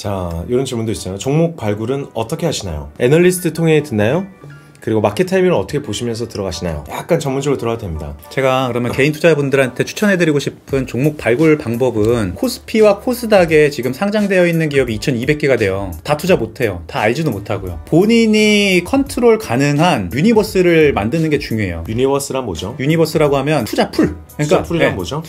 자, 이런 질문도 있어요. 종목 발굴은 어떻게 하시나요? 애널리스트 통해 듣나요? 그리고 마켓 타이밍을 어떻게 보시면서 들어가시나요? 약간 전문적으로 들어가도 됩니다. 제가 그러면 개인 투자자분들한테 추천해드리고 싶은 종목 발굴 방법은 코스피와 코스닥에 지금 상장되어 있는 기업이 2200개가 돼요. 다 투자 못해요. 다 알지도 못하고요. 본인이 컨트롤 가능한 유니버스를 만드는 게 중요해요. 유니버스란 뭐죠? 유니버스라고 하면 투자풀. 그러니까 투자풀이란 뭐죠?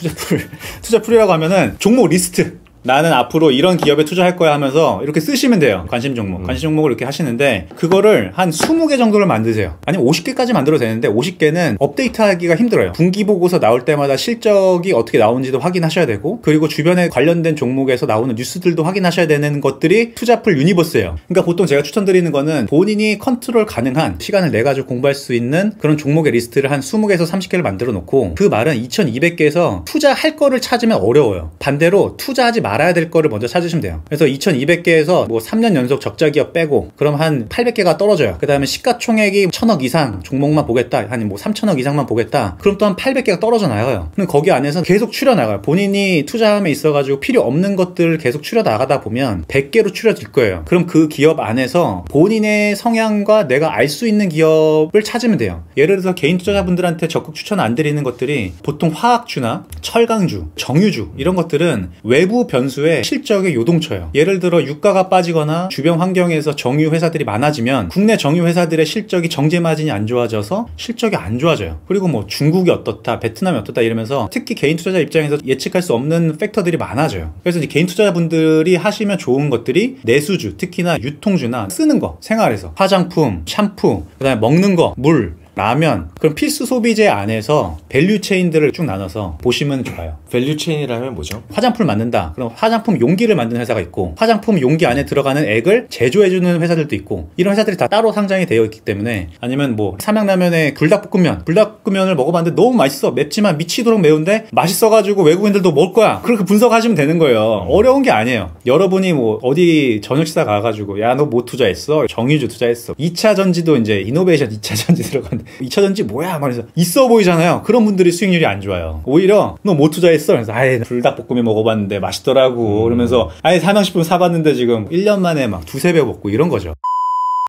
투자풀이라고 하면은 종목 리스트. 나는 앞으로 이런 기업에 투자할 거야 하면서 이렇게 쓰시면 돼요. 관심 종목. 관심 종목을 이렇게 하시는데 그거를 한 20개 정도를 만드세요. 아니면 50개까지 만들어도 되는데 50개는 업데이트하기가 힘들어요. 분기 보고서 나올 때마다 실적이 어떻게 나오는지도 확인하셔야 되고 그리고 주변에 관련된 종목에서 나오는 뉴스들도 확인하셔야 되는 것들이 투자풀 유니버스예요. 그러니까 보통 제가 추천드리는 거는 본인이 컨트롤 가능한 시간을 내가지고 공부할 수 있는 그런 종목의 리스트를 한 20개에서 30개를 만들어 놓고 그 말은 2200개에서 투자할 거를 찾으면 어려워요. 반대로 투자하지 말아야 될 거를 먼저 찾으시면 돼요. 그래서 2200개에서 뭐 3년 연속 적자 기업 빼고 그럼 한 800개가 떨어져요. 그 다음에 시가총액이 1000억 이상 종목만 보겠다. 아니 뭐 3000억 이상만 보겠다. 그럼 또 한 800개가 떨어져 나가요. 그럼 거기 안에서 계속 추려 나가요. 본인이 투자함에 있어가지고 필요 없는 것들을 계속 추려 나가다 보면 100개로 추려질 거예요. 그럼 그 기업 안에서 본인의 성향과 내가 알 수 있는 기업을 찾으면 돼요. 예를 들어서 개인 투자자분들한테 적극 추천 안 드리는 것들이 보통 화학주나 철강주, 정유주 이런 것들은 외부 변수에 실적에 요동쳐요. 예를 들어 유가가 빠지거나 주변 환경에서 정유 회사들이 많아지면 국내 정유 회사들의 실적이 정제 마진이 안 좋아져서 실적이 안 좋아져요. 그리고 뭐 중국이 어떻다, 베트남이 어떻다 이러면서 특히 개인 투자자 입장에서 예측할 수 없는 팩터들이 많아져요. 그래서 이제 개인 투자자분들이 하시면 좋은 것들이 내수주, 특히나 유통주나 쓰는 거, 생활에서 화장품, 샴푸, 그다음에 먹는 거, 물, 라면, 그럼 필수 소비재 안에서 밸류 체인들을 쭉 나눠서 보시면 좋아요. 밸류 체인이라면 뭐죠? 화장품을 만든다. 그럼 화장품 용기를 만드는 회사가 있고 화장품 용기 안에 들어가는 액을 제조해주는 회사들도 있고 이런 회사들이 다 따로 상장이 되어 있기 때문에 아니면 뭐 삼양라면에 불닭볶음면을 먹어봤는데 너무 맛있어. 맵지만 미치도록 매운데 맛있어가지고 외국인들도 먹을 거야. 그렇게 분석하시면 되는 거예요. 어려운 게 아니에요. 여러분이 뭐 어디 저녁 식사 가가지고 야 너 뭐 투자했어? 정유주 투자했어. 2차 전지도 이제 이노베이션 2차 전지 들어가는데 2차 전지 뭐야? 말해서 있어 보이잖아요. 그런 분들이 수익률이 안 좋아요. 오히려 너 뭐 투자했어? 그래서 아예 불닭볶음면 먹어봤는데 맛있더라고. 그러면서 아예 삼양식품 사봤는데 지금 1년 만에 막 2~3배 먹고 이런 거죠.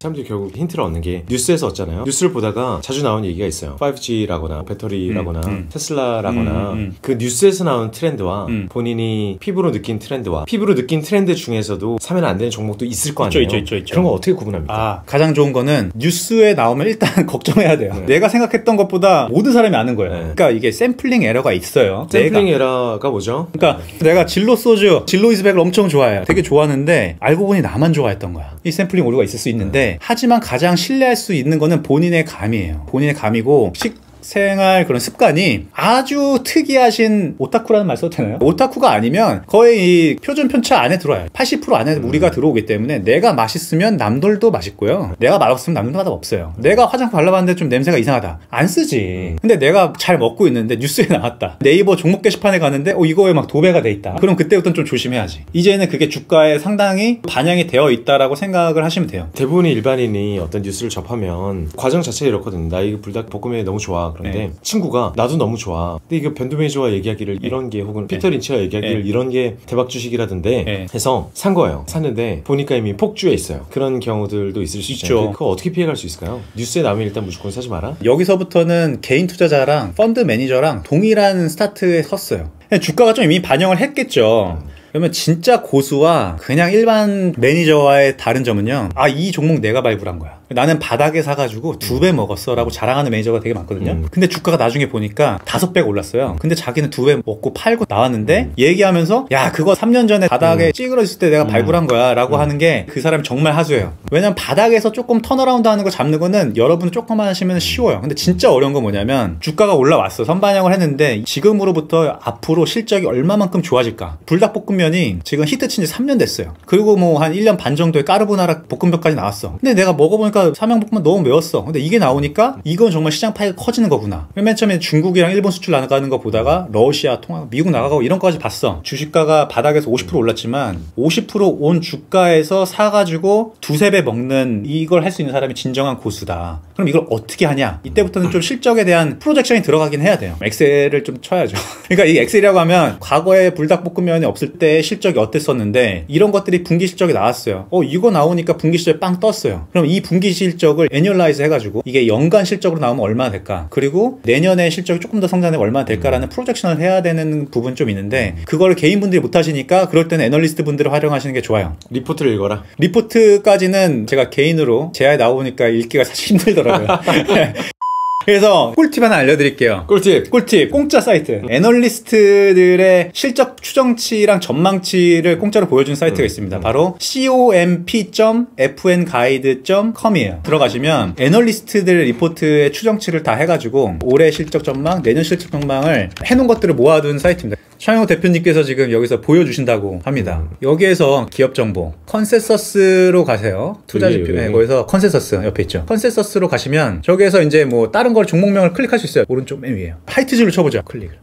사람들이 결국 힌트를 얻는 게 뉴스에서 얻잖아요. 뉴스를 보다가 자주 나오는 얘기가 있어요. 5G라거나 배터리라거나 테슬라라거나 그 뉴스에서 나온 트렌드와 본인이 피부로 느낀 트렌드와 피부로 느낀 트렌드 중에서도 사면 안 되는 종목도 있을 거 아니에요. 있죠. 그런 거 어떻게 구분합니까? 가장 좋은 거는 뉴스에 나오면 일단 걱정해야 돼요. 내가 생각했던 것보다 모든 사람이 아는 거예요. 그러니까 이게 샘플링 에러가 있어요. 샘플링 에러가 뭐죠? 그러니까 내가 진로 소주, 진로 이즈백을 엄청 좋아해요. 되게 좋아하는데 알고 보니 나만 좋아했던 거야. 이 샘플링 오류가 있을 수 있는데 하지만 가장 신뢰할 수 있는 거는 본인의 감이에요. 본인의 감이고 생활 그런 습관이 아주 특이하신 오타쿠라는 말 써도 되나요? 오타쿠가 아니면 거의 이 표준 편차 안에 들어와요. 80% 안에 우리가 들어오기 때문에 내가 맛있으면 남들도 맛있고요. 내가 맛없으면 남들도 맛없어요. 내가 화장품 발라봤는데 좀 냄새가 이상하다. 안 쓰지. 근데 내가 잘 먹고 있는데 뉴스에 나왔다. 네이버 종목 게시판에 갔는데 이거에 막 도배가 돼 있다. 그럼 그때부터는 좀 조심해야지. 이제는 그게 주가에 상당히 반영이 되어 있다라고 생각을 하시면 돼요. 대부분의 일반인이 어떤 뉴스를 접하면 과정 자체가 이렇거든요. 나 이거 불닭볶음면이 너무 좋아. 그런데 친구가 나도 너무 좋아. 근데 이거 밴드 매니저가 얘기하기를 이런 게 혹은 피터 린치가 얘기하기를 이런 게 대박 주식이라던데 해서 산 거예요. 샀는데 보니까 이미 폭주해 있어요. 그런 경우들도 있을 수 있죠. 그거 어떻게 피해갈 수 있을까요? 뉴스에 나오면 일단 무조건 사지 마라. 여기서부터는 개인 투자자랑 펀드 매니저랑 동일한 스타트에 섰어요. 주가가 좀 이미 반영을 했겠죠. 그러면 진짜 고수와 그냥 일반 매니저와의 다른 점은요. 이 종목 내가 발굴한 거야. 나는 바닥에 사가지고 2배 먹었어 라고 자랑하는 매니저가 되게 많거든요. 근데 주가가 나중에 보니까 5배가 올랐어요. 근데 자기는 2배 먹고 팔고 나왔는데 얘기하면서 야 그거 3년 전에 바닥에 찌그러졌을 때 내가 발굴한 거야 라고 하는 게 그 사람이 정말 하수예요. 왜냐면 바닥에서 조금 턴어라운드 하는 거 잡는 거는 여러분 조금만 하시면 쉬워요. 근데 진짜 어려운 건 뭐냐면 주가가 올라왔어. 선반영을 했는데 지금으로부터 앞으로 실적이 얼마만큼 좋아질까. 불닭볶음면이 지금 히트 친 지 3년 됐어요. 그리고 뭐 한 1년 반 정도에 까르보나라 볶음밥까지 나왔어. 근데 내가 먹어보니까 보니까 삼양볶음면 너무 매웠어. 근데 이게 나오니까 이건 정말 시장 파이가 커지는 거구나. 맨 처음에 중국이랑 일본 수출 나가는 거 보다가 러시아, 통화, 미국 나가고 이런 거까지 봤어. 주식가가 바닥에서 50% 올랐지만 50% 온 주가에서 사가지고 두세 배 먹는 이걸 할 수 있는 사람이 진정한 고수다. 그럼 이걸 어떻게 하냐? 이때부터는 좀 실적에 대한 프로젝션이 들어가긴 해야 돼요. 엑셀을 좀 쳐야죠. 그러니까 이 엑셀이라고 하면 과거에 불닭볶음면이 없을 때 실적이 어땠었는데 이런 것들이 분기 실적이 나왔어요. 이거 나오니까 분기 실적이 빵 떴어요. 그럼 이 분기 실적을 애뉴얼라이즈 해가지고 이게 연간 실적으로 나오면 얼마나 될까? 그리고 내년에 실적이 조금 더 성장되면 얼마나 될까라는 프로젝션을 해야 되는 부분 좀 있는데 그걸 개인분들이 못 하시니까 그럴 때는 애널리스트 분들을 활용하시는 게 좋아요. 리포트를 읽어라. 리포트까지는 제가 개인으로 제아에 나오니까 읽기가 사실 힘들더라고요. 그래서 꿀팁 하나 알려드릴게요. 꿀팁. 공짜 사이트. 애널리스트들의 실적 추정치랑 전망치를 공짜로 보여주는 사이트가 있습니다. 바로 comp.fnguide.com이에요. 들어가시면 애널리스트들 리포트의 추정치를 다 해가지고 올해 실적 전망, 내년 실적 전망을 해놓은 것들을 모아둔 사이트입니다. 차영호 대표님께서 지금 여기서 보여주신다고 합니다. 여기에서 기업 정보 컨센서스로 가세요. 투자지표. 네, 거기서 컨센서스 옆에 있죠. 컨센서스로 가시면 저기에서 이제 뭐 다른 걸 종목명을 클릭할 수 있어요. 오른쪽 맨 위에요. 하이트즈를 쳐보죠. 클릭을.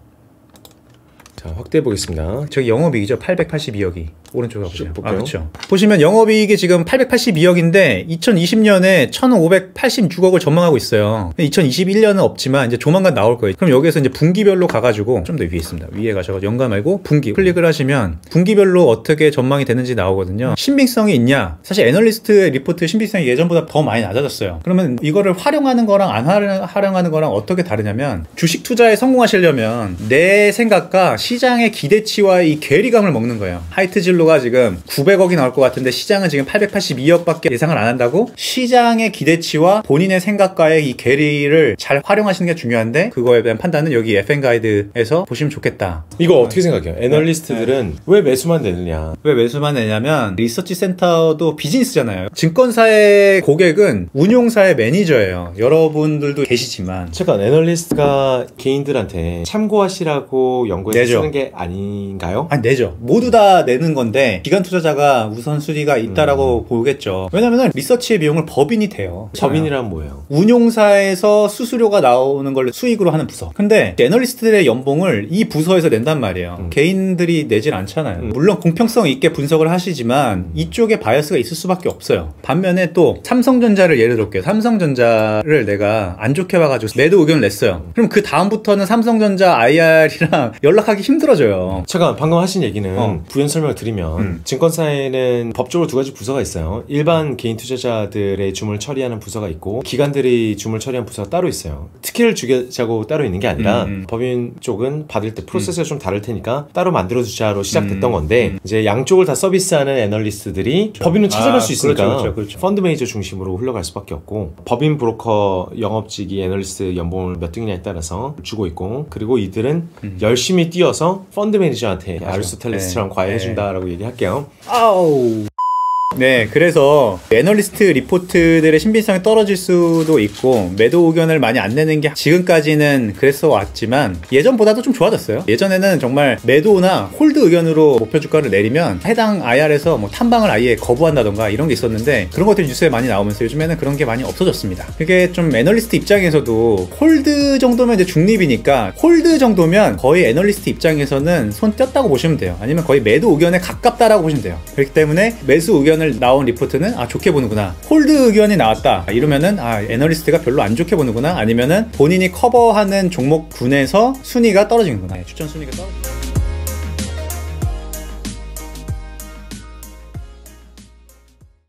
자, 확대해 보겠습니다. 저기 영업이익이죠. 882억이. 오른쪽에 가보세요. 그렇죠. 보시면 영업이익이 지금 882억인데 2020년에 1586억을 전망하고 있어요. 2021년은 없지만 이제 조만간 나올 거예요. 그럼 여기에서 이제 분기별로 가가지고 좀 더 위에 있습니다. 위에 가셔서 연간 말고 분기 클릭을 하시면 분기별로 어떻게 전망이 되는지 나오거든요. 신빙성이 있냐? 사실 애널리스트 리포트 신빙성이 예전보다 더 많이 낮아졌어요. 그러면 이거를 활용하는 거랑 안 활용하는 거랑 어떻게 다르냐면 주식 투자에 성공하시려면 내 생각과 시장의 기대치와 이 괴리감을 먹는 거예요. 하이트진로가 지금 900억이 나올 것 같은데 시장은 지금 882억밖에 예상을 안 한다고? 시장의 기대치와 본인의 생각과의 이 괴리를 잘 활용하시는 게 중요한데 그거에 대한 판단은 여기 FN가이드에서 보시면 좋겠다. 이거 어떻게 생각해요? 애널리스트들은 왜 매수만 내느냐? 왜 매수만 내냐면 리서치 센터도 비즈니스잖아요. 증권사의 고객은 운용사의 매니저예요. 여러분들도 계시지만 잠깐, 애널리스트가 개인들한테 참고하시라고 연구해서 쓰는 게 아닌가요? 아니, 내죠. 모두 다 내는 건데 기관 투자자가 우선순위가 있다라고 보겠죠. 왜냐면 리서치의 비용을 법인이 돼요. 법인이란 뭐예요? 운용사에서 수수료가 나오는 걸 수익으로 하는 부서. 근데 애널리스트들의 연봉을 이 부서에서 낸단 말이에요. 개인들이 내질 않잖아요. 물론 공평성 있게 분석을 하시지만 이쪽에 바이어스가 있을 수밖에 없어요. 반면에 또 삼성전자를 예를 들게요. 삼성전자를 내가 안 좋게 봐가지고 매도 의견을 냈어요. 그럼 그 다음부터는 삼성전자 IR이랑 연락하기 힘들어져요. 잠깐, 방금 하신 얘기는 부연 설명을 드리면 증권사에는 법적으로 두 가지 부서가 있어요. 일반 개인 투자자들의 주문을 처리하는 부서가 있고 기관들이 주문을 처리하는 부서가 따로 있어요. 특혜를 주자고 따로 있는 게 아니라 법인 쪽은 받을 때 프로세스가 좀 다를 테니까 따로 만들어주자로 시작됐던 건데 이제 양쪽을 다 서비스하는 애널리스트들이 법인은 찾아갈 수 있으니까 그렇죠. 펀드 매니저 중심으로 흘러갈 수밖에 없고 법인 브로커 영업직이 애널리스트 연봉을 몇 등이냐에 따라서 주고 있고 그리고 이들은 열심히 뛰어서 펀드 매니저한테 아리스토텔레스처럼 과외해준다라고 얘기할게요. 아우. 네, 그래서 애널리스트 리포트들의 신빙성이 떨어질 수도 있고 매도 의견을 많이 안 내는 게 지금까지는 그랬어 왔지만 예전보다도 좀 좋아졌어요. 예전에는 정말 매도나 홀드 의견으로 목표 주가를 내리면 해당 IR에서 뭐 탐방을 아예 거부한다던가 이런 게 있었는데 그런 것들이 뉴스에 많이 나오면서 요즘에는 그런 게 많이 없어졌습니다. 그게 좀 애널리스트 입장에서도 홀드 정도면 이제 중립이니까 홀드 정도면 거의 애널리스트 입장에서는 손 뗐다고 보시면 돼요. 아니면 거의 매도 의견에 가깝다라고 보시면 돼요. 그렇기 때문에 매수 의견 나온 리포트는 좋게 보는구나. 홀드 의견이 나왔다 이러면은 애널리스트가 별로 안 좋게 보는구나. 아니면은 본인이 커버하는 종목군에서 순위가 떨어지는구나. 추천 순위가 떨어지는